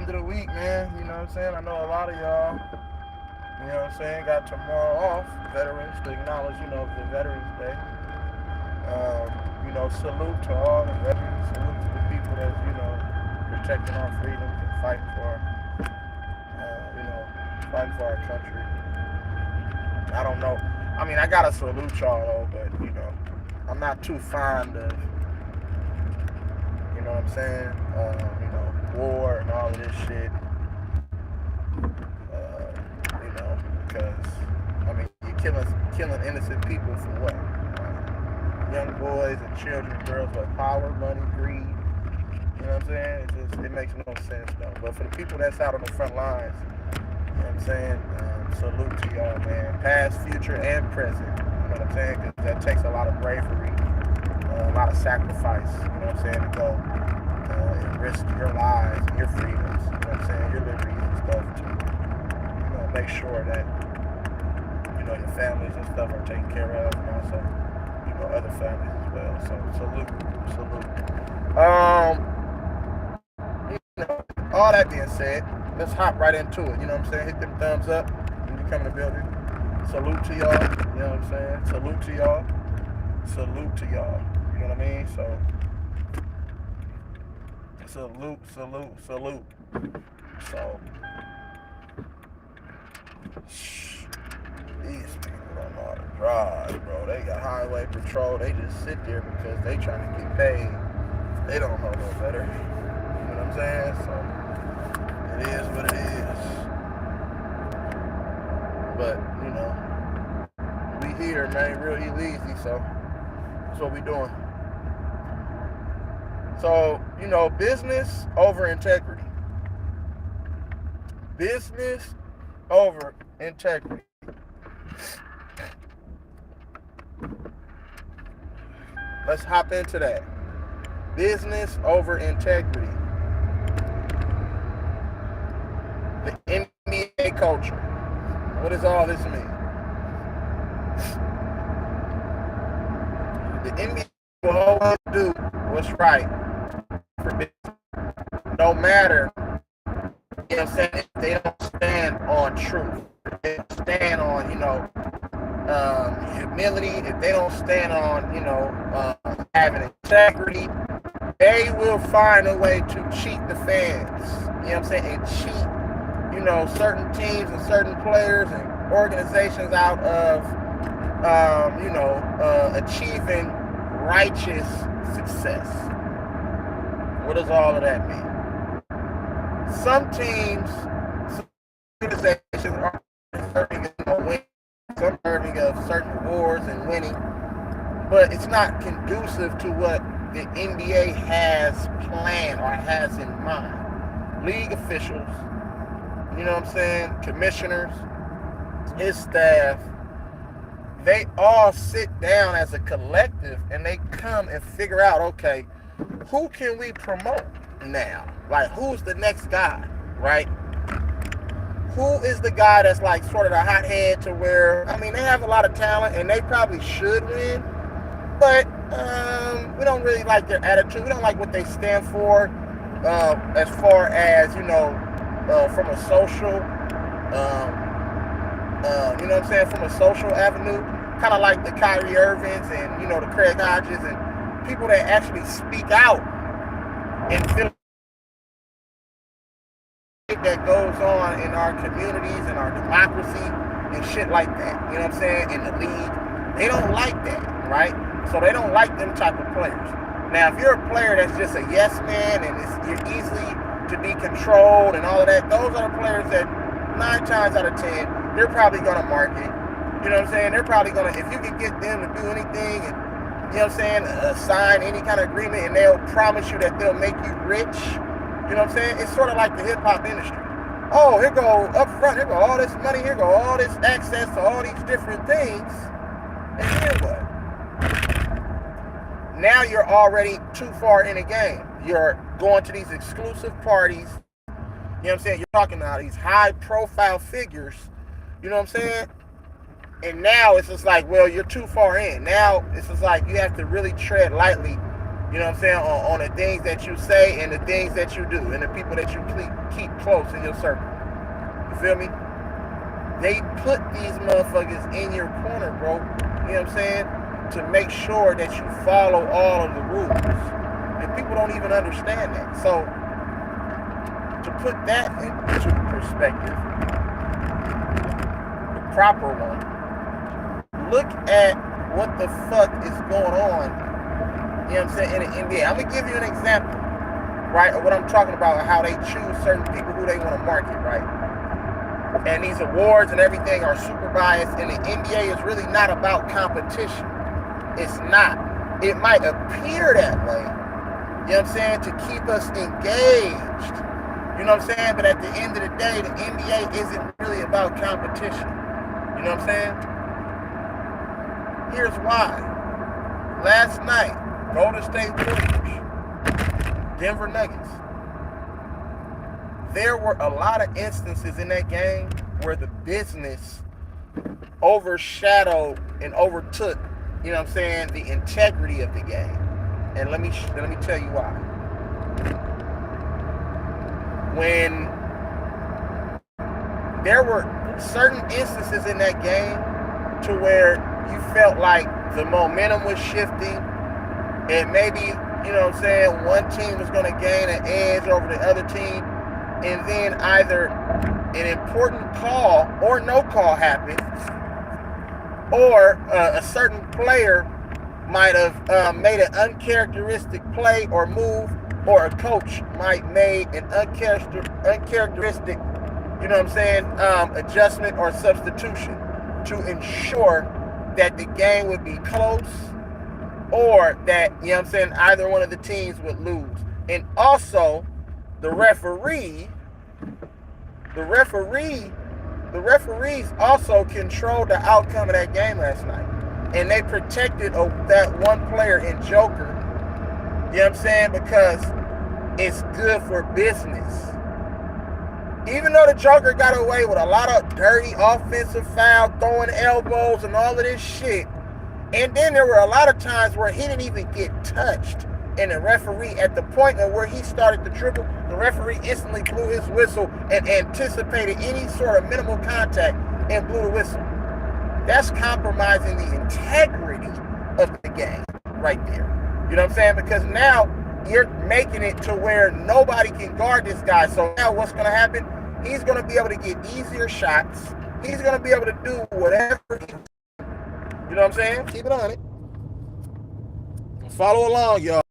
end of the week, man. You know what I'm saying? I know a lot of y'all, you know what I'm saying, got tomorrow off, veterans, to acknowledge, the Veterans Day. Salute to all the veterans, salute to the people that's, protecting our freedoms and fighting for our country. I don't know. I mean, I gotta salute y'all though, but I'm not too fond of, what I'm saying, war and all of this shit. Because you're killing innocent people for what? Young boys and children, girls with power, money, greed. You know what I'm saying? It makes no sense though. But for the people that's out on the front lines, you know what I'm saying? Salute to y'all, man. Past, future, and present. You know what I'm saying? Because that takes a lot of bravery, a lot of sacrifice. You know what I'm saying? To go and risk your lives, your freedoms. You know what I'm saying? Your liberties and stuff to, make sure that your families and stuff are taken care of, and also other families as well. So salute. All that being said, let's hop right into it. You know what I'm saying? Hit them thumbs up when you come in the building. Salute to y'all. You know what I'm saying? Salute to y'all. Salute to y'all. You know what I mean? So salute. So these people don't know how to drive, bro. They got highway patrol. They just sit there because they trying to get paid. They don't know no better. You know what I'm saying? So it is what it is. But, we here, man. Real E-Leezy. So that's what we doing. So, business over integrity. Business over integrity. Let's hop into that. Business over integrity. The NBA culture. What does all this mean? The NBA will always do what's right for business. No matter, if they don't stand on truth. If they don't stand on, humility, if they don't stand on, having integrity, they will find a way to cheat the fans. You know what I'm saying? And cheat, certain teams and certain players and organizations out of, achieving righteous success. What does all of that mean? Some teams, some organizations are deserving of winning, some deserving of certain awards and winning, but it's not conducive to what the NBA has planned or has in mind. League officials, commissioners, his staff, they all sit down as a collective and they come and figure out, okay, who can we promote now? Like, who's the next guy, right? Who is the guy that's like sort of the hothead to where, they have a lot of talent and they probably should win, but we don't really like their attitude. We don't like what they stand for, as far as, from a social, from a social avenue, kind of like the Kyrie Irvings and, the Craig Hodges and people that actually speak out and feel that goes on in our communities and our democracy and shit like that. You know what I'm saying? In the league. They don't like that, right? So they don't like them type of players. Now, if you're a player that's just a yes man and you're easily to be controlled and all of that, those are the players that 9 times out of 10, they're probably going to market. You know what I'm saying? They're probably going to, if you can get them to do anything and, sign any kind of agreement and they'll promise you that they'll make you rich. You know what I'm saying? It's sort of like the hip-hop industry. Oh, here go up front, here go all this money, here go all this access to all these different things. And then what? Now you're already too far in the game. You're going to these exclusive parties. You know what I'm saying? You're talking about these high-profile figures. You know what I'm saying? And now it's just like, well, you're too far in. Now it's just like you have to really tread lightly You know what I'm saying? On the things that you say and the things that you do and the people that you keep close in your circle. You feel me? They put these motherfuckers in your corner, bro. You know what I'm saying? To make sure that you follow all of the rules. And people don't even understand that. So, to put that into perspective, the proper one, look at what the fuck is going on, you know what I'm saying, in the NBA. I'm going to give you an example, right, of what I'm talking about, how they choose certain people who they want to market, right? And these awards and everything are super biased, and the NBA is really not about competition. It's not. It might appear that way, you know what I'm saying, to keep us engaged. You know what I'm saying? But at the end of the day, the NBA isn't really about competition. You know what I'm saying? Here's why. Last night, Golden State Warriors, Denver Nuggets. There were a lot of instances in that game where the business overshadowed and overtook, you know what I'm saying, the integrity of the game. And let me tell you why. When there were certain instances in that game to where you felt like the momentum was shifting and maybe, you know what I'm saying, one team was going to gain an edge over the other team, and then either an important call or no call happened, or a certain player might have made an uncharacteristic play or move, or a coach might made an uncharacteristic, you know what I'm saying, adjustment or substitution to ensure that the game would be close, or that, you know what I'm saying, either one of the teams would lose. And also, the referees also controlled the outcome of that game last night. And they protected that one player in Joker, you know what I'm saying, because it's good for business. Even though the Joker got away with a lot of dirty offensive foul, throwing elbows and all of this shit, and then there were a lot of times where he didn't even get touched, and the referee, at the point of where he started the dribble, the referee instantly blew his whistle and anticipated any sort of minimal contact and blew the whistle. That's compromising the integrity of the game right there. You know what I'm saying? Because now you're making it to where nobody can guard this guy. So now what's going to happen? He's going to be able to get easier shots. He's going to be able to do whatever he wants. You know what I'm saying? Keep it on it. Follow along, y'all.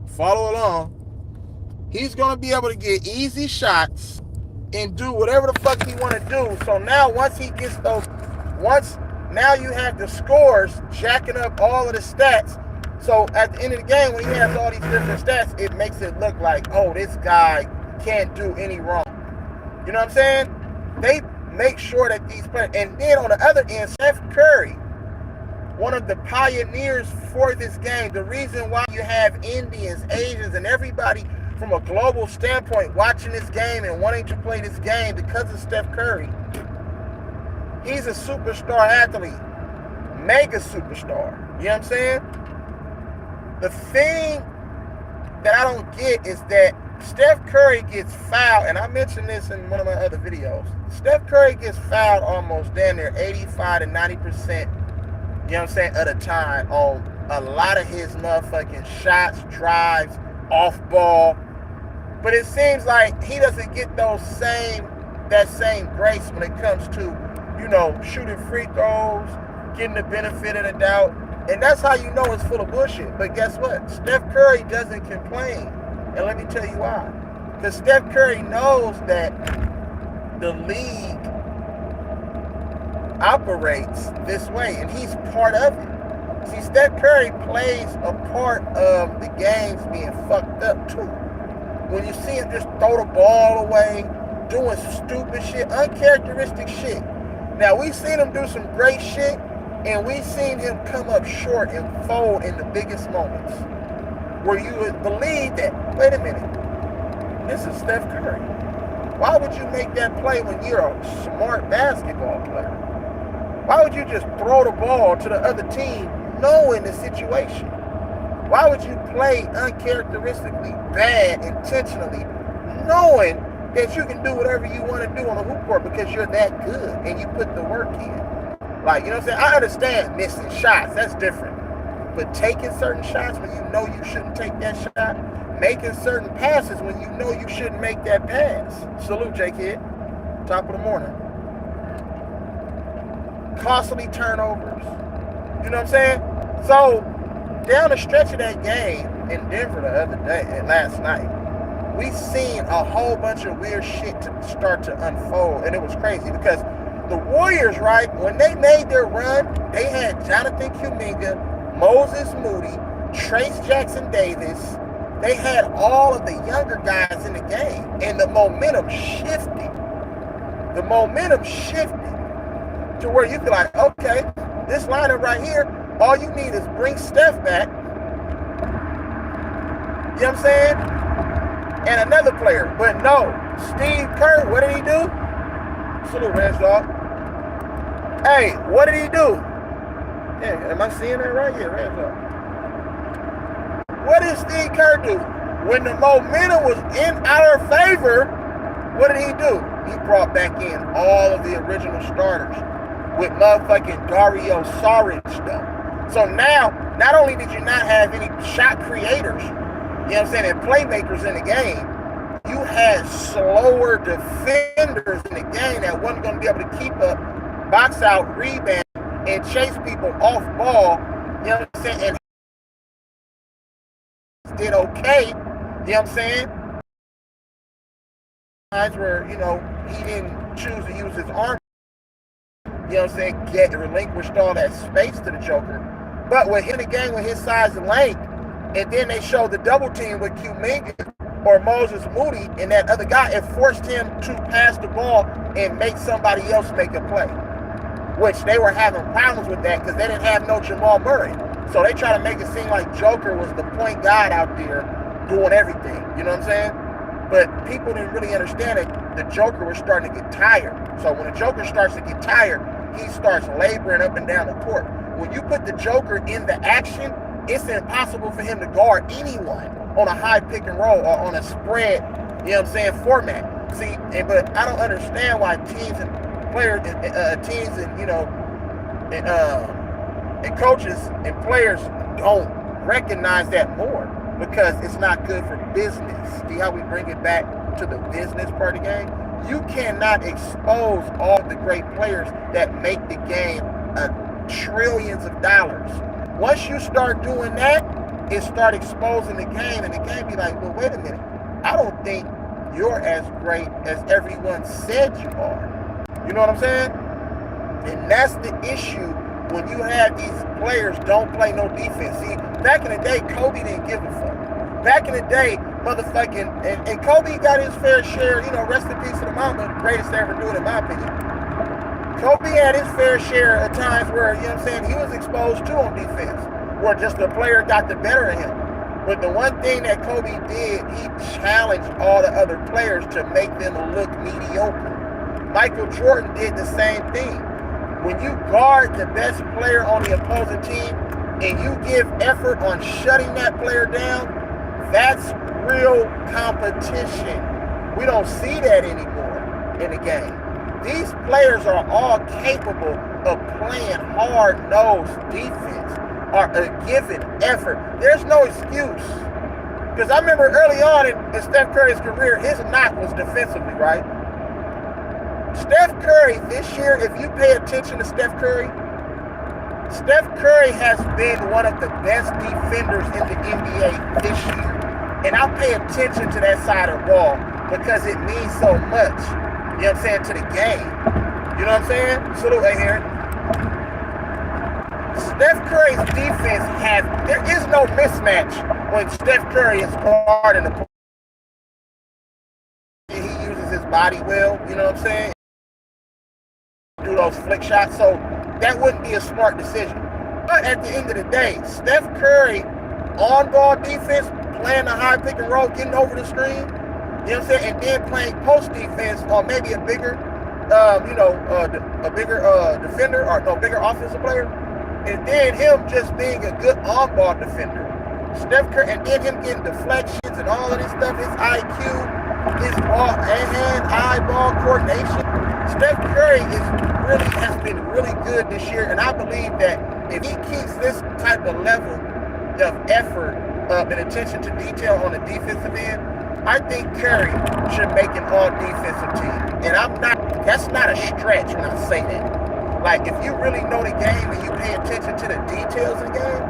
Follow along. He's going to be able to get easy shots and do whatever the fuck he want to do. So now once he gets those, now you have the scores jacking up all of the stats. So at the end of the game, when he has all these different stats, it makes it look like, oh, this guy can't do any wrong. You know what I'm saying? They make sure that these players, and then on the other end, Steph Curry, one of the pioneers for this game, the reason why you have Indians, Asians, and everybody from a global standpoint watching this game and wanting to play this game because of Steph Curry. He's a superstar athlete, mega superstar. You know what I'm saying? The thing that I don't get is that Steph Curry gets fouled, and I mentioned this in one of my other videos. Steph Curry gets fouled almost damn near 85 to 90%, you know what I'm saying, of the time on a lot of his motherfucking shots, drives, off ball. But it seems like he doesn't get that same grace when it comes to, you know, shooting free throws, getting the benefit of the doubt. And that's how you know it's full of bullshit. But guess what? Steph Curry doesn't complain. And let me tell you why. Because Steph Curry knows that the league operates this way, and he's part of it. See, Steph Curry plays a part of the games being fucked up too. When you see him just throw the ball away, doing stupid shit, uncharacteristic shit. Now, we've seen him do some great shit, and we've seen him come up short and fold in the biggest moments, where you would believe that, wait a minute, this is Steph Curry. Why would you make that play when you're a smart basketball player? Why would you just throw the ball to the other team knowing the situation? Why would you play uncharacteristically bad intentionally, knowing that you can do whatever you want to do on a hoop court because you're that good and you put the work in? Like, you know what I'm saying? I understand missing shots, that's different. But taking certain shots when you know you shouldn't take that shot, making certain passes when you know you shouldn't make that pass. Salute, J-Kid. Top of the morning. Costly turnovers. You know what I'm saying? So, down the stretch of that game in Denver the other day, and last night, we seen a whole bunch of weird shit to start to unfold, and it was crazy because the Warriors, right, when they made their run, they had Jonathan Kuminga, Moses Moody, Trace Jackson Davis. They had all of the younger guys in the game, and the momentum shifted. The momentum shifted to where you feel like, okay, this lineup right here, all you need is bring Steph back. You know what I'm saying? And another player. But no, Steve Kerr, what did he do? Salute, Red Dog. Hey, what did he do? Yeah, am I seeing that right here, Red Dog? What did Steve Kerr do? When the momentum was in our favor, what did he do? He brought back in all of the original starters with motherfucking Dario Saric though. So now, not only did you not have any shot creators, you know what I'm saying, and playmakers in the game, you had slower defenders in the game that wasn't going to be able to keep up, box out, rebound, and chase people off ball, you know what I'm saying, and did okay, you know what I'm saying? Times where, you know, he didn't choose to use his arm, you know what I'm saying, relinquished all that space to the Joker. But with him again, with his size and length, and then they showed the double team with Kuminga or Moses Moody and that other guy, it forced him to pass the ball and make somebody else make a play, which they were having problems with that because they didn't have no Jamal Murray. So they try to make it seem like Joker was the point guard out there doing everything, you know what I'm saying? But people didn't really understand that the Joker was starting to get tired. So when the Joker starts to get tired, he starts laboring up and down the court. When you put the Joker in the action, it's impossible for him to guard anyone on a high pick and roll or on a spread, you know what I'm saying, format. See, but I don't understand why teams and players, teams and, you know, and coaches and players don't recognize that more, because it's not good for business. See how we bring it back to the business part of the game? You cannot expose all the great players that make the game trillions of dollars. Once you start doing that, it start exposing the game, and the game be like, well, wait a minute, I don't think you're as great as everyone said you are. You know what I'm saying? And that's the issue when you have these players don't play no defense. See, back in the day, Kobe didn't give a fuck. Back in the day, motherfucking, and Kobe got his fair share, you know, rest in peace to the Mamba, the greatest to ever do it in my opinion. Kobe had his fair share of times where, you know what I'm saying, he was exposed to on defense, where just the player got the better of him. But the one thing that Kobe did, he challenged all the other players to make them look mediocre. Michael Jordan did the same thing. When you guard the best player on the opposing team and you give effort on shutting that player down, that's real competition. We don't see that anymore in the game. These players are all capable of playing hard-nosed defense, or a given effort. There's no excuse. Because I remember early on in Steph Curry's career, his knock was defensively, right? Steph Curry this year, if you pay attention to Steph Curry has been one of the best defenders in the NBA this year. And I pay attention to that side of the ball because it means so much, you know what I'm saying, to the game. You know what I'm saying? Salute right here. Steph Curry's defense there is no mismatch when Steph Curry is guarding the ball. He uses his body well, you know what I'm saying? Do those flick shots, so that wouldn't be a smart decision. But at the end of the day, Steph Curry on-ball defense, playing the high pick and roll, getting over the screen, you know what I'm saying, and then playing post defense on maybe a bigger, defender, or no, bigger offensive player, and then him just being a good on-ball defender. Steph Curry, and then him getting deflections and all of this stuff, his IQ, his hand-eye ball coordination. Steph Curry has been really good this year, and I believe that if he keeps this type of level of effort and attention to detail on the defensive end, I think Curry should make an all-defensive team. And that's not a stretch when I say that. Like, if you really know the game and you pay attention to the details of the game,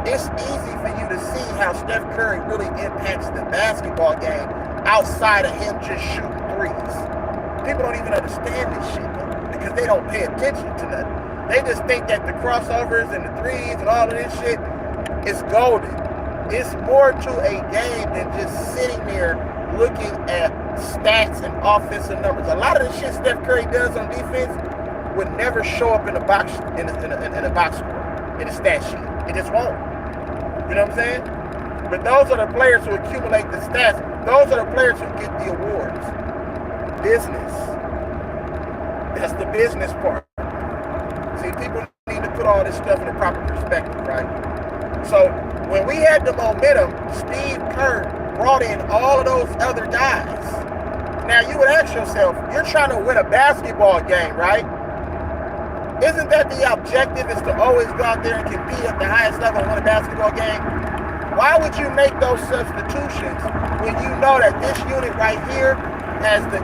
it's easy for you to see how Steph Curry really impacts the basketball game outside of him just shooting threes. People don't even understand this shit, man, because they don't pay attention to nothing. They just think that the crossovers and the threes and all of this shit is golden. It's more to a game than just sitting there looking at stats and offensive numbers. A lot of the shit Steph Curry does on defense would never show up in a box score, in a stat sheet. It just won't. You know what I'm saying? But those are the players who accumulate the stats. Those are the players who get the awards. Business. That's the business part. See, people need to put all this stuff in the proper perspective, right? So when we had the momentum, Steve Kerr brought in all of those other guys. Now you would ask yourself, you're trying to win a basketball game, right? Isn't that the objective, is to always go out there and compete at the highest level and win a basketball game? Why would you make those substitutions when you know that this unit right here has the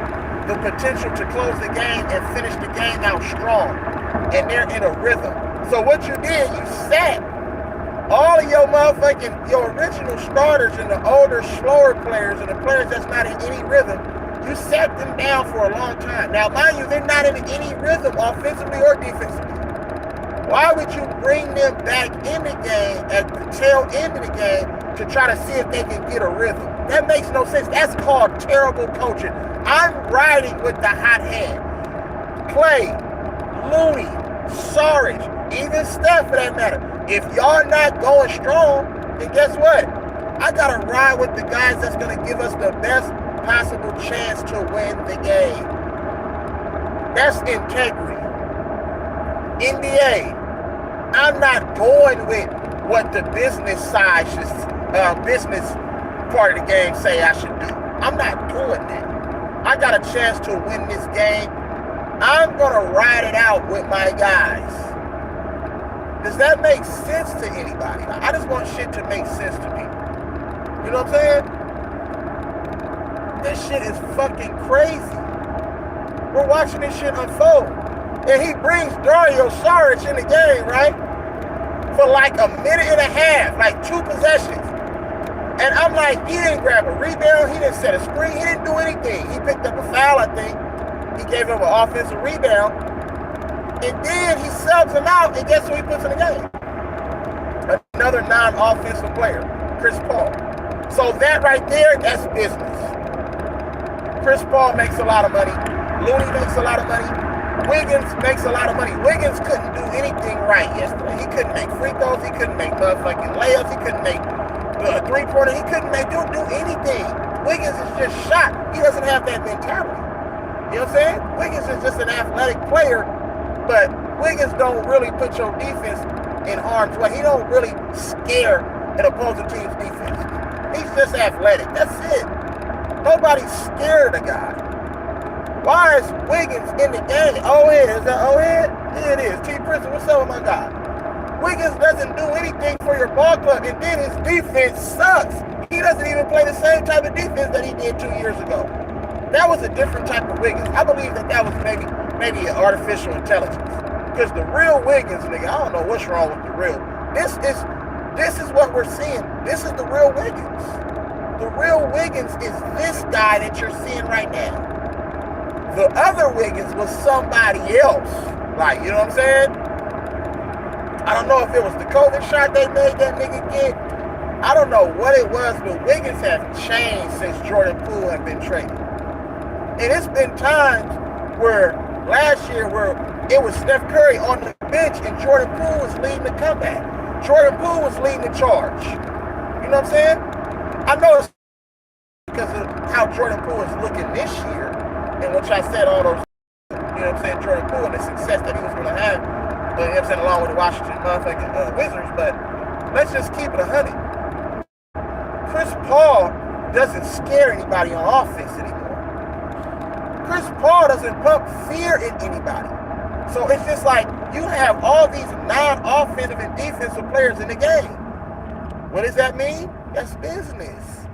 potential to close the game and finish the game out strong, and they're in a rhythm? So what you did, you sat all of your original starters and the older, slower players and the players that's not in any rhythm, you sat them down for a long time. Now, mind you, they're not in any rhythm offensively or defensively. Why would you bring them back in the game at the tail end of the game to try to see if they can get a rhythm? That makes no sense. That's called terrible coaching. I'm riding with the hot hand. Clay, Looney, Sarge, even Steph for that matter. If y'all not going strong, then guess what? I gotta ride with the guys that's gonna give us the best possible chance to win the game. That's integrity. NBA, I'm not going with what the business side business part of the game say I should do. I'm not doing that. I got a chance to win this game. I'm gonna ride it out with my guys. Does that make sense to anybody? I just want shit to make sense to people. You know what I'm saying? This shit is fucking crazy. We're watching this shit unfold. And he brings Dario Saric in the game, right? For like a minute and a half, like 2 possessions. And I'm like, he didn't grab a rebound, he didn't set a screen, he didn't do anything. He picked up a foul, I think. He gave him an offensive rebound. And then he subs him out, and guess who he puts in the game? Another non-offensive player, Chris Paul. So that right there, that's business. Chris Paul makes a lot of money. Looney makes a lot of money. Wiggins makes a lot of money. Wiggins couldn't do anything right yesterday. He couldn't make free throws. He couldn't make motherfucking layups. He couldn't make a three-pointer. He couldn't do anything. Wiggins is just shot. He doesn't have that mentality. You know what I'm saying? Wiggins is just an athletic player, but Wiggins don't really put your defense in harm's way. He don't really scare an opposing team's defense. He's just athletic. That's it. Nobody's scared of the guy. Why is Wiggins in the game? O-head, is that O-head? Yeah, it is. T. Princeton, what's up with my guy? Wiggins doesn't do anything for your ball club, and then his defense sucks. He doesn't even play the same type of defense that he did 2 years ago. That was a different type of Wiggins. I believe that was maybe an artificial intelligence. Because the real Wiggins, nigga, I don't know what's wrong with the real. This is what we're seeing. This is the real Wiggins. The real Wiggins is this guy that you're seeing right now. The other Wiggins was somebody else. Like, you know what I'm saying? I don't know if it was the COVID shot they made that nigga get. I don't know what it was, but Wiggins has changed since Jordan Poole had been traded. And it's been times where last year where it was Steph Curry on the bench and Jordan Poole was leading the comeback. Jordan Poole was leading the charge. You know what I'm saying? I know it's because of how Jordan Poole is looking this year, and which I said all those, you know what I'm saying, Jordan Poole and the success that he was going to have, you know what I'm saying, along with the Washington motherfucking Wizards. But let's just keep it 100. Paul doesn't scare anybody on offense anymore. Chris Paul doesn't pump fear in anybody. So it's just like you have all these non-offensive and defensive players in the game. What does that mean? That's business.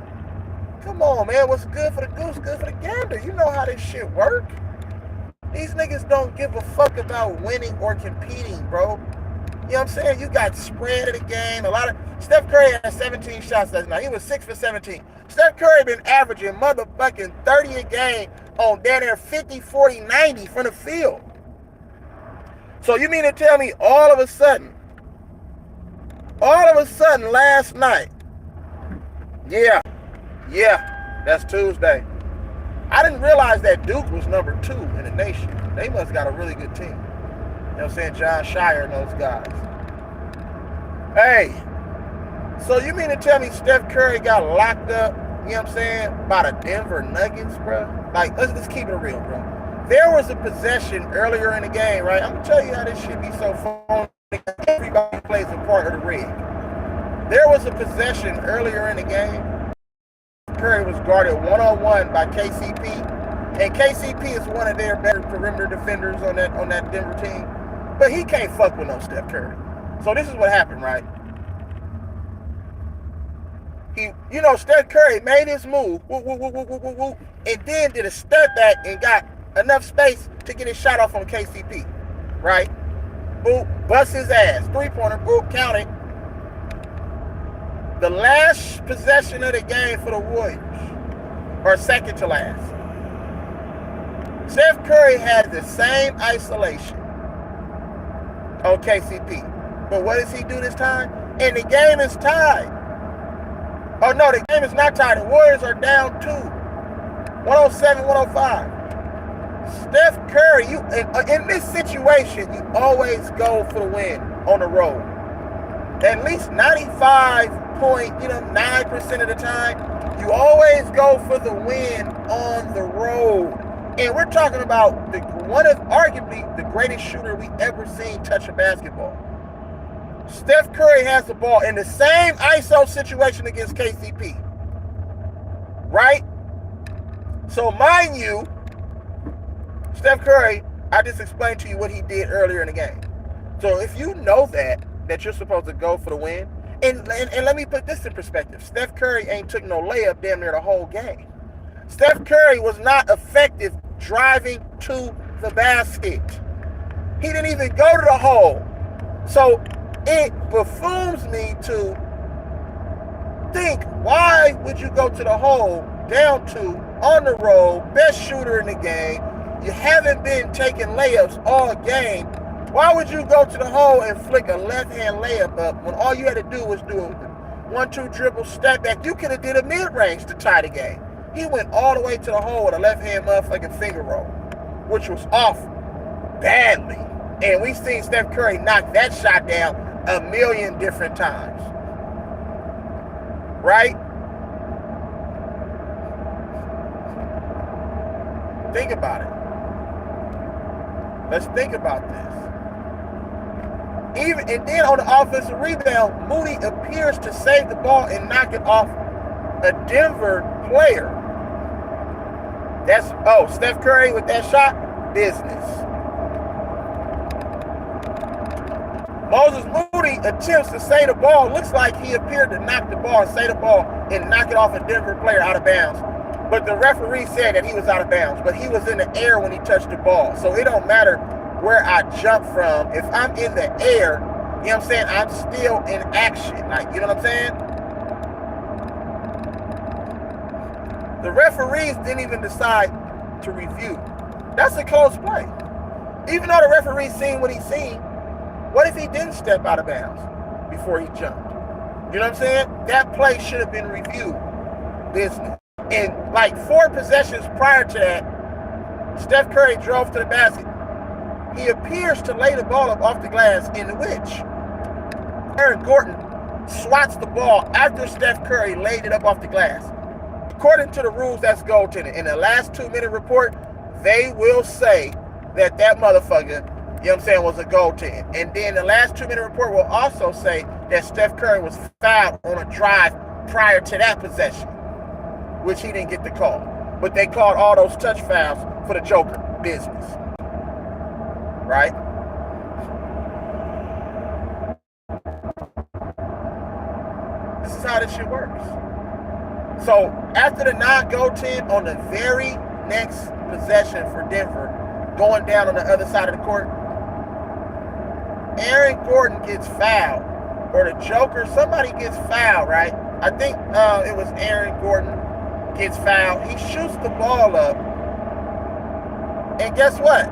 Come on, man. What's good for the goose, good for the gander. You know how this shit work. These niggas don't give a fuck about winning or competing, bro. You know what I'm saying? You got spread of the game. Steph Curry had 17 shots last night. He was 6 for 17. Steph Curry been averaging motherfucking 30 a game on down there 50, 40, 90 from the field. So you mean to tell me all of a sudden last night, yeah, that's Tuesday. I didn't realize that Duke was number 2 in the nation. They must got a really good team. You know what I'm saying? John Shire and those guys. Hey, so you mean to tell me Steph Curry got locked up, you know what I'm saying, by the Denver Nuggets, bro? Like, let's keep it real, bro. There was a possession earlier in the game, right? I'm going to tell you how this shit be so fun. Everybody plays a part of the rig. There was a possession earlier in the game. Curry was guarded one-on-one by KCP. And KCP is one of their better perimeter defenders on that Denver team. But he can't fuck with no Steph Curry. So this is what happened, right? Steph Curry made his move, and then did a step back and got enough space to get his shot off on KCP, right? Boop, bust his ass, 3-pointer, boop, count it. The last possession of the game for the Warriors, or second to last, Steph Curry had the same isolation on KCP. But what does he do this time? And the game is tied. Oh no, the game is not tied. The Warriors are down 2. 107-105. Steph Curry, in this situation, you always go for the win on the road. At least 95.9% of the time, you always go for the win on the road. And we're talking about one of arguably the greatest shooter we ever seen touch a basketball. Steph Curry has the ball in the same ISO situation against KCP. Right? So mind you, Steph Curry, I just explained to you what he did earlier in the game. So if you know that you're supposed to go for the win, and let me put this in perspective. Steph Curry ain't took no layup damn near the whole game. Steph Curry was not effective driving to the basket. He didn't even go to the hole. So it befools me to think, why would you go to the hole, down 2, on the road, best shooter in the game, you haven't been taking layups all game, why would you go to the hole and flick a left-hand layup up when all you had to do was do a 1-2 dribble, step back? You could have did a mid-range to tie the game. He went all the way to the hole with a left-hand motherfucking finger roll, which was off badly. And we've seen Steph Curry knock that shot down a million different times. Right? Think about it. Let's think about this. And then on the offensive rebound, Moody appears to save the ball and knock it off a Denver player. Steph Curry with that shot, business. Moses Moody attempts to save the ball. Looks like he appeared to knock the ball, save the ball, and knock it off a Denver player out of bounds. But the referee said that he was out of bounds, but he was in the air when he touched the ball. So it don't matter where I jump from. If I'm in the air, you know what I'm saying, I'm still in action. Like, you know what I'm saying? The referees didn't even decide to review. That's a close play. Even though the referee seen what he seen, what if he didn't step out of bounds before he jumped? You know what I'm saying? That play should have been reviewed. Business. And like 4 possessions prior to that, Steph Curry drove to the basket. He appears to lay the ball up off the glass, in which Aaron Gordon swats the ball after Steph Curry laid it up off the glass. According to the rules, that's goaltending. In the last 2-minute report, they will say that motherfucker, you know what I'm saying, was a goaltend. And then the last 2-minute report will also say that Steph Curry was fouled on a drive prior to that possession, which he didn't get the call. But they called all those touch fouls for the Joker business. Right? This is how this shit works. So after the non-goaltend on the very next possession for Denver, going down on the other side of the court, Aaron Gordon gets fouled, or the Joker, somebody gets fouled, right? I think it was Aaron Gordon gets fouled. He shoots the ball up, and guess what?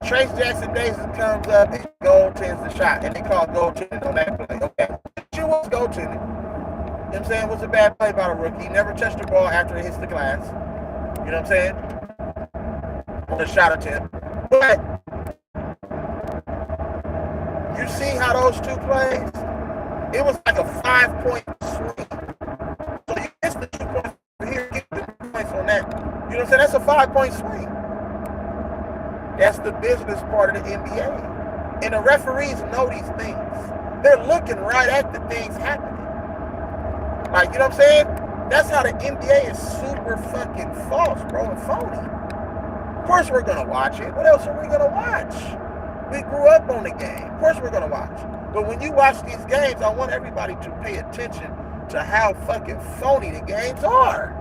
Trace Jackson Davis comes up and goaltends the shot, and they call goaltending on that play. Okay, she was goaltending. You know what I'm saying? It was a bad play by the rookie. He never touched the ball after it hits the glass. You know what I'm saying? On the shot attempt. But you see how those two plays? It was like a 5-point swing. So you miss the 2 points here, get the points on that. You know what I'm saying? That's a 5-point swing. That's the business part of the NBA. And the referees know these things. They're looking right at the things happening. Like, you know what I'm saying? That's how the NBA is super fucking false, bro, and phony. Of course we're going to watch it. What else are we going to watch? We grew up on the game. Of course we're going to watch. But when you watch these games, I want everybody to pay attention to how fucking phony the games are.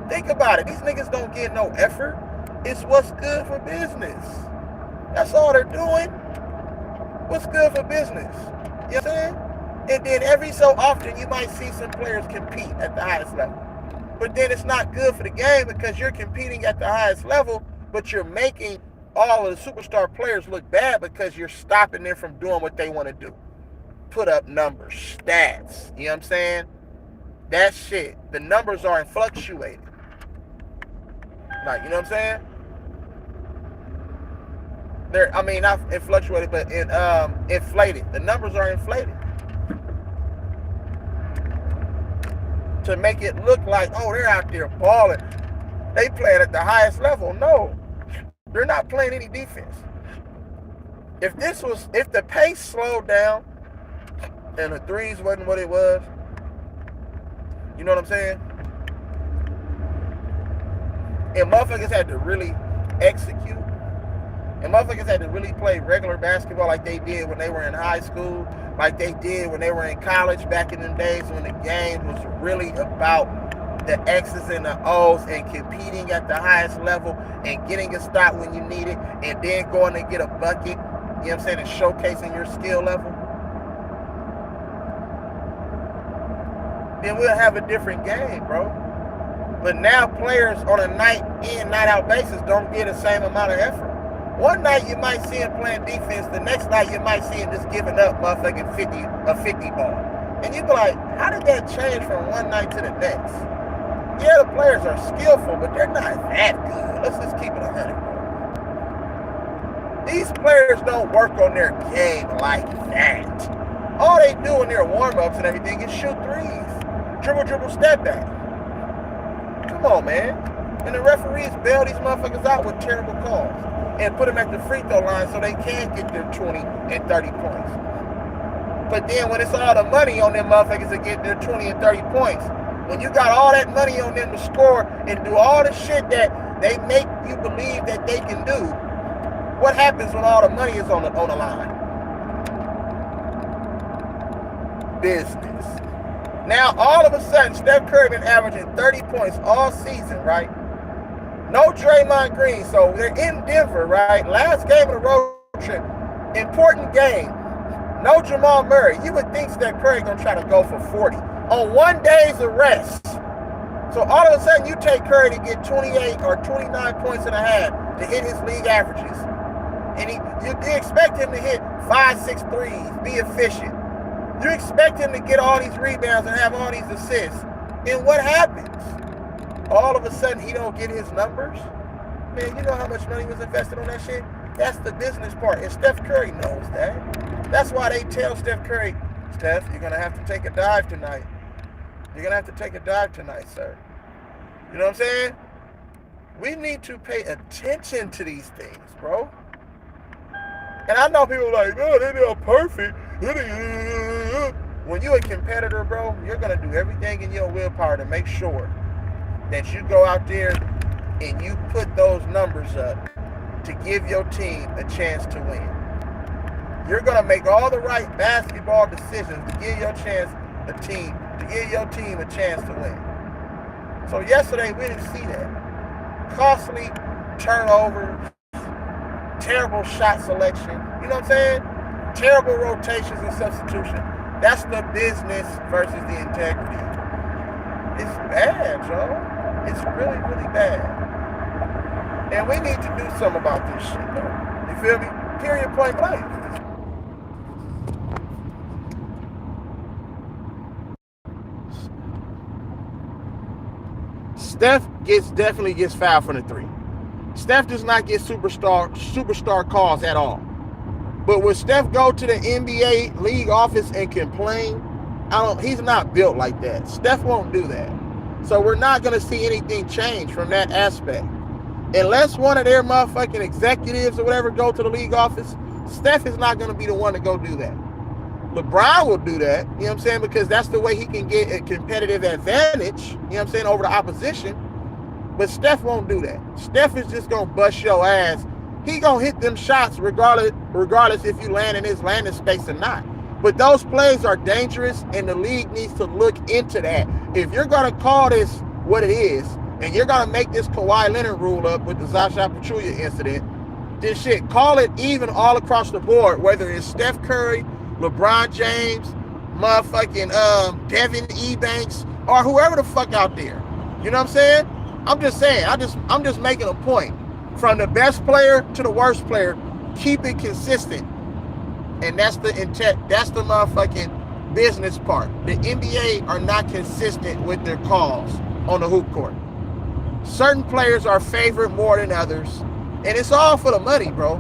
Think about it. These niggas don't get no effort. It's what's good for business. That's all they're doing. What's good for business? You know what I'm saying? And then every so often you might see some players compete at the highest level. But then it's not good for the game because you're competing at the highest level, but you're making all of the superstar players look bad because you're stopping them from doing what they want to do. Put up numbers, stats. You know what I'm saying? That shit. The numbers are fluctuating. Like, you know what I'm saying? Not fluctuated, but inflated. The numbers are inflated. To make it look like, oh, they're out there balling. They playing at the highest level. No. They're not playing any defense. If the pace slowed down and the threes wasn't what it was, you know what I'm saying? And motherfuckers had to really execute. And motherfuckers had to really play regular basketball like they did when they were in high school, like they did when they were in college back in the days when the game was really about the X's and the O's and competing at the highest level and getting a stop when you need it and then going to get a bucket, you know what I'm saying, and showcasing your skill level. Then we'll have a different game, bro. But now players on a night in, night out basis don't get the same amount of effort. One night you might see him playing defense, the next night you might see him just giving up motherfucking 50 ball. And you be like, how did that change from one night to the next? Yeah, the players are skillful, but they're not that good. Let's just keep it 100, bro. These players don't work on their game like that. All they do in their warm-ups and everything is shoot threes. Dribble, step back. Come on, man. And the referees bail these motherfuckers out with terrible calls and put them at the free throw line so they can get their 20 and 30 points. But then when it's all the money on them motherfuckers to get their 20 and 30 points, when you got all that money on them to score and do all the shit that they make you believe that they can do, what happens when all the money is on the line? Business. Now, all of a sudden, Steph Curry been averaging 30 points all season, right? No Draymond Green, so they're in Denver, right? Last game of the road trip, important game. No Jamal Murray. You would think Steph Curry gonna try to go for 40 on 1 day's of rest. So all of a sudden, you take Curry to get 28 or 29 points and a half to hit his league averages, and you expect him to hit 5-6 threes, be efficient. You expect him to get all these rebounds and have all these assists. And what happens? All of a sudden, he don't get his numbers? Man, you know how much money was invested on that shit? That's the business part. And Steph Curry knows that. That's why they tell Steph Curry, Steph, you're going to have to take a dive tonight. You're going to have to take a dive tonight, sir. You know what I'm saying? We need to pay attention to these things, bro. And I know people are like, oh, they're perfect. when you're a competitor, bro, you're gonna do everything in your willpower to make sure that you go out there and you put those numbers up to give your team a chance to win. You're gonna make all the right basketball decisions to give your team a chance to win. So yesterday we didn't see that. Costly turnovers, terrible shot selection, you know what I'm saying? Terrible rotations and substitution. That's the business versus the integrity. It's bad, Joe. It's really, really bad. And we need to do something about this shit, though. You feel me? Period, point blank. Steph definitely gets fouled from the three. Steph does not get superstar calls at all. But when Steph go to the NBA league office and complain, he's not built like that. Steph won't do that. So we're not going to see anything change from that aspect. Unless one of their motherfucking executives or whatever go to the league office, Steph is not going to be the one to go do that. LeBron will do that, you know what I'm saying, because that's the way he can get a competitive advantage, you know what I'm saying, over the opposition. But Steph won't do that. Steph is just going to bust your ass. He going to hit them shots regardless if you land in his landing space or not. But those plays are dangerous, and the league needs to look into that. If you're going to call this what it is, and you're going to make this Kawhi Leonard rule up with the Zaza Pachulia incident, then shit, call it even all across the board, whether it's Steph Curry, LeBron James, motherfucking Devin Ebanks, or whoever the fuck out there. You know what I'm saying? I'm just saying, I'm just making a point. From the best player to the worst player, keep it consistent. And that's the motherfucking business part. The NBA are not consistent with their calls on the hoop court. Certain players are favored more than others. And it's all for the money, bro.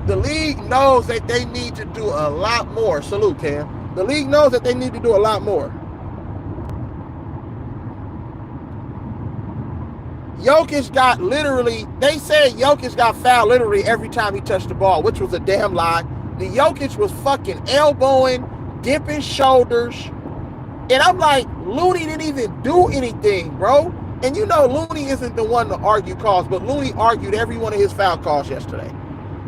The league knows that they need to do a lot more. Salute, Cam. The league knows that they need to do a lot more. Jokic they said Jokic got fouled literally every time he touched the ball, which was a damn lie. The Jokic was fucking elbowing, dipping shoulders. And I'm like, Looney didn't even do anything, bro. And you know Looney isn't the one to argue calls, but Looney argued every one of his foul calls yesterday.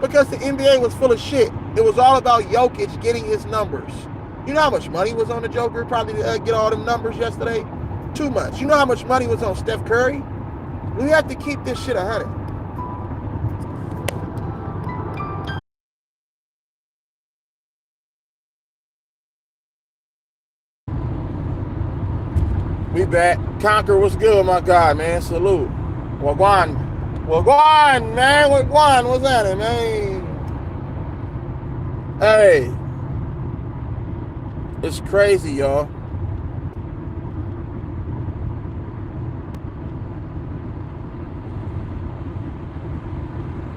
Because the NBA was full of shit. It was all about Jokic getting his numbers. You know how much money was on the Joker probably to get all them numbers yesterday? Too much. You know how much money was on Steph Curry? We have to keep this shit 100. We back. Conquer, what's good, my guy, man? Salute. Wagwan, man. Wagwan, what's that, man? Hey. It's crazy, y'all.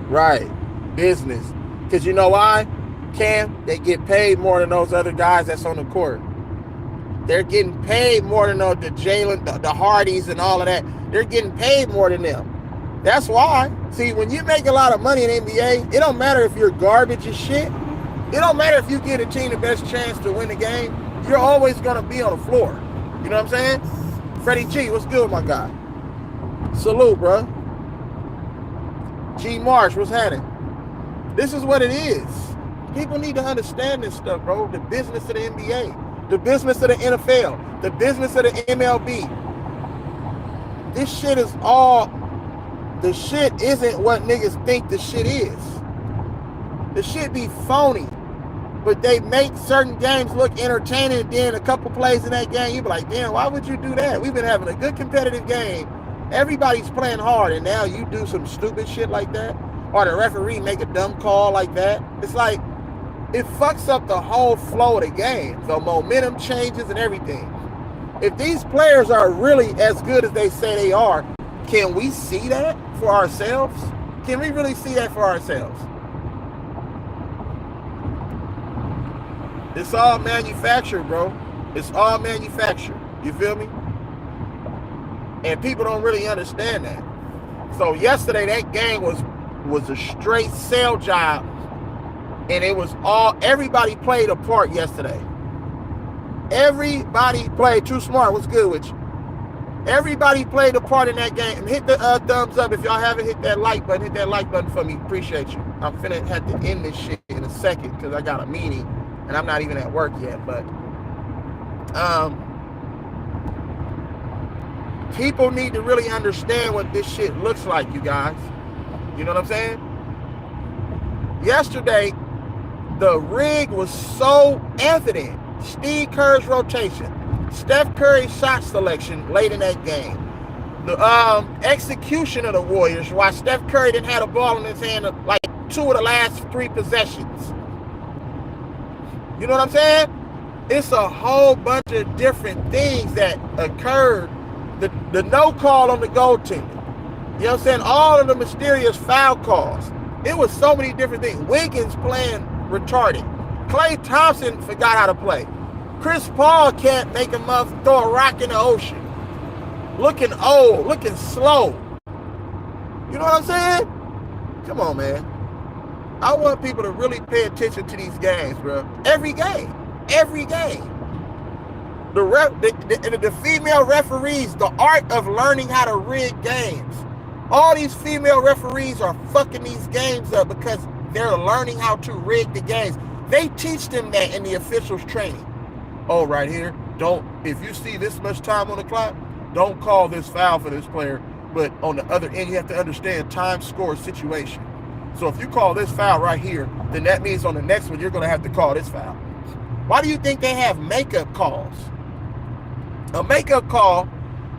Right. Business. Because you know why? Cam, they get paid more than those other guys that's on the court. They're getting paid more than the Jalen, the Hardys and all of that. They're getting paid more than them. That's why. See, when you make a lot of money in the NBA, it don't matter if you're garbage as shit. It don't matter if you give a team the best chance to win the game. You're always going to be on the floor. You know what I'm saying? Freddie G, what's good, my guy? Salute, bro. G Marsh, what's happening? This is what it is. People need to understand this stuff, bro. The business of the NBA. The business of the NFL. The business of the MLB. This shit is all... The shit isn't what niggas think the shit is. The shit be phony. But they make certain games look entertaining, and then a couple plays in that game, you be like, damn, why would you do that? We've been having a good competitive game. Everybody's playing hard, and now you do some stupid shit like that? Or the referee make a dumb call like that? It's like, it fucks up the whole flow of the game. The momentum changes and everything. If these players are really as good as they say they are, can we see that for ourselves? Can we really see that for ourselves? It's all manufactured, bro. It's all manufactured. You feel me? And people don't really understand that. So yesterday, that game was a straight sell job. And it was all, everybody played a part yesterday. Everybody played. Too Smart. What's good with you? Everybody played a part in that game. Hit the thumbs up if y'all haven't hit that like button. Hit that like button for me. Appreciate you. I'm finna have to end this shit in a second because I got a meeting and I'm not even at work yet. But people need to really understand what this shit looks like, you guys. You know what I'm saying? Yesterday, the rig was so evident. Steve Kerr's rotation, Steph Curry's shot selection late in that game, the execution of the Warriors while Steph Curry didn't have a ball in his hand like 2 of the last 3 possessions. You know what I'm saying? It's a whole bunch of different things that occurred. The no call on the goaltender. You know what I'm saying? All of the mysterious foul calls. It was so many different things. Wiggins playing retarded. Klay Thompson forgot how to play. Chris Paul can't make a mother throw a rock in the ocean. Looking old, looking slow. You know what I'm saying? Come on, man. I want people to really pay attention to these games, bro. Every game. Every game. The female referees, the art of learning how to rig games. All these female referees are fucking these games up because they're learning how to rig the games. They teach them that in the officials training. Oh, right here, if you see this much time on the clock, don't call this foul for this player. But on the other end, you have to understand time, score, situation. So if you call this foul right here, then that means on the next one, you're going to have to call this foul. Why do you think they have makeup calls? A makeup call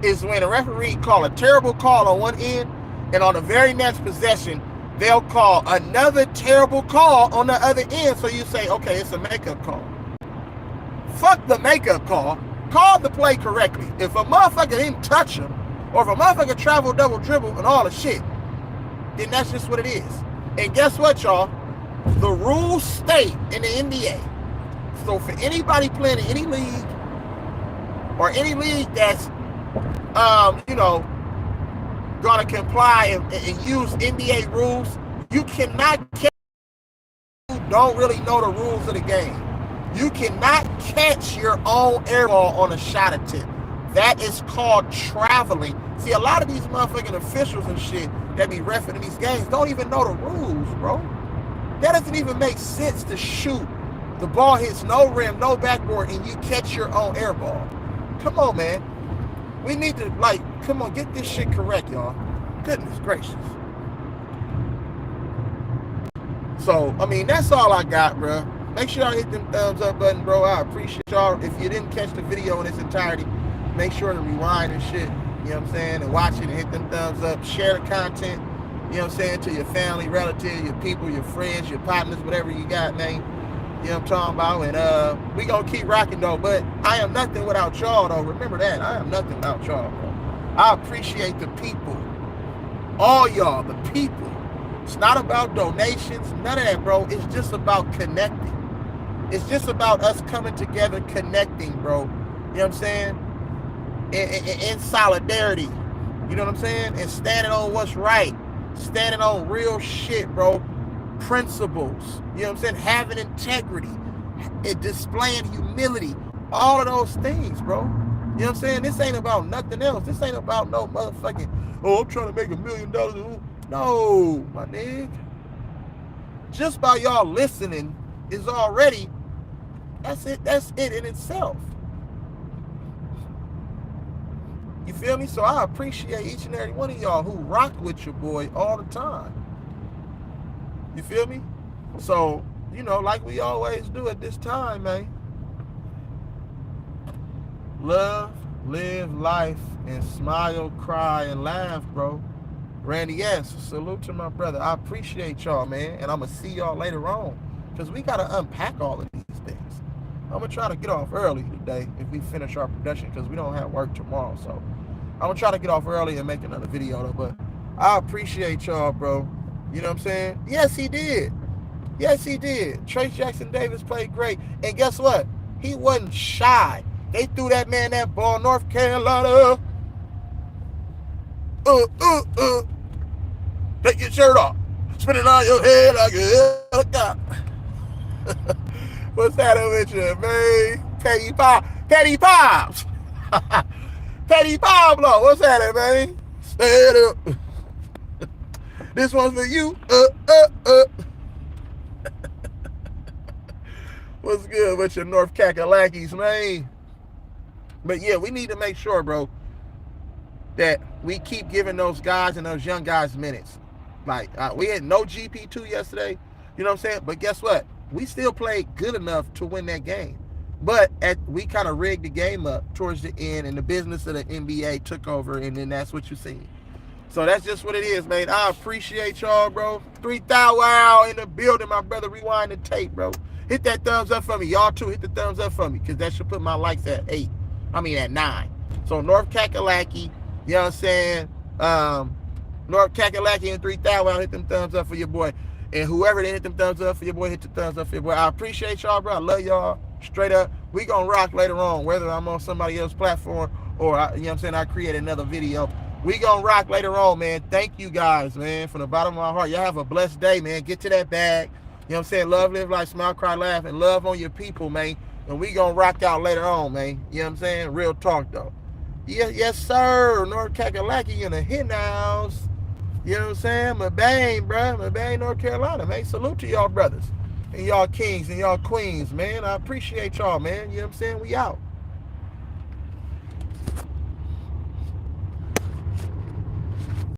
is when a referee call a terrible call on one end, and on the very next possession, they'll call another terrible call on the other end. So you say, okay, it's a makeup call. Fuck the makeup call. Call the play correctly. If a motherfucker didn't touch him, or if a motherfucker travel double dribble and all the shit, then that's just what it is. And guess what, y'all? The rules state in the NBA. So for anybody playing in any league, or any league that's, gonna comply and use NBA rules, you cannot catch you don't really know the rules of the game. You cannot catch your own air ball on a shot attempt. That is called traveling. See, a lot of these motherfucking officials and shit that be reffing in these games don't even know the rules, bro. That doesn't even make sense to shoot. The ball hits no rim, no backboard, and you catch your own air ball. Come on, man. We need to, come on, get this shit correct, y'all. Goodness gracious. So, I mean, that's all I got, bro. Make sure y'all hit them thumbs up button, bro. I appreciate y'all. If you didn't catch the video in its entirety, make sure to rewind and shit, you know what I'm saying, and watch it and hit them thumbs up. Share the content, you know what I'm saying, to your family, relatives, your people, your friends, your partners, whatever you got, man. You know what I'm talking about? And we gonna keep rocking, though. But I am nothing without y'all, though. Remember that. I am nothing without y'all, bro. I appreciate the people. All y'all, the people. It's not about donations, none of that, bro. It's just about connecting. It's just about us coming together, connecting, bro. You know what I'm saying? In solidarity. You know what I'm saying? And standing on what's right. Standing on real shit, bro. Principles. You know what I'm saying? Having integrity. Displaying humility. All of those things, bro. You know what I'm saying? This ain't about nothing else. This ain't about no motherfucking, I'm trying to make $1 million. No, my nigga. Just by y'all listening is already, that's it in itself. You feel me? So I appreciate each and every one of y'all who rock with your boy all the time. You feel me? So, like we always do at this time, man. Love, live life, and smile, cry, and laugh, bro. Randy S., salute to my brother. I appreciate y'all, man. And I'm going to see y'all later on. Because we got to unpack all of these things. I'm going to try to get off early today if we finish our production. Because we don't have work tomorrow. So I'm going to try to get off early and make another video, though. But I appreciate y'all, bro. You know what I'm saying? Yes, he did. Yes, he did. Trace Jackson Davis played great. And guess what? He wasn't shy. They threw that man that ball, North Carolina. Take your shirt off. Spin it on your head like a helicopter. What's that with you, man? Peggy Pop. Petty Pops. Petty Pablo. What's happening, man? Stand up. This one's for you. What's good with your North Kakalakis, man? But yeah, we need to make sure, bro, that we keep giving those guys and those young guys minutes. Like, we had no GP2 yesterday, you know what I'm saying? But guess what? We still played good enough to win that game. But we kind of rigged the game up towards the end, and the business of the NBA took over, and then that's what you see. So that's just what it is, man. I appreciate y'all, bro. 3,000 wow in the building, my brother. Rewind the tape, bro. Hit that thumbs up for me. Y'all too, hit the thumbs up for me, because that should put my likes at 8. I mean at 9. So North Kakalaki, you know what I'm saying? North Kakalaki and 3,000 wow, hit them thumbs up for your boy. And whoever didn't hit them thumbs up for your boy, hit the thumbs up for your boy. I appreciate y'all, bro. I love y'all. Straight up. We gonna rock later on, whether I'm on somebody else's platform or, you know what I'm saying, I create another video. We gonna rock later on, man. Thank you guys, man, from the bottom of my heart. Y'all have a blessed day, man. Get to that bag. You know what I'm saying? Love, live life, smile, cry, laugh, and love on your people, man. And we gonna rock out later on, man. You know what I'm saying? Real talk, though. Yeah, yes, sir. North Kakalaki in the hen house. You know what I'm saying? Mabang, bro. Mabang, North Carolina, man. Salute to y'all brothers and y'all kings and y'all queens, man. I appreciate y'all, man. You know what I'm saying? We out.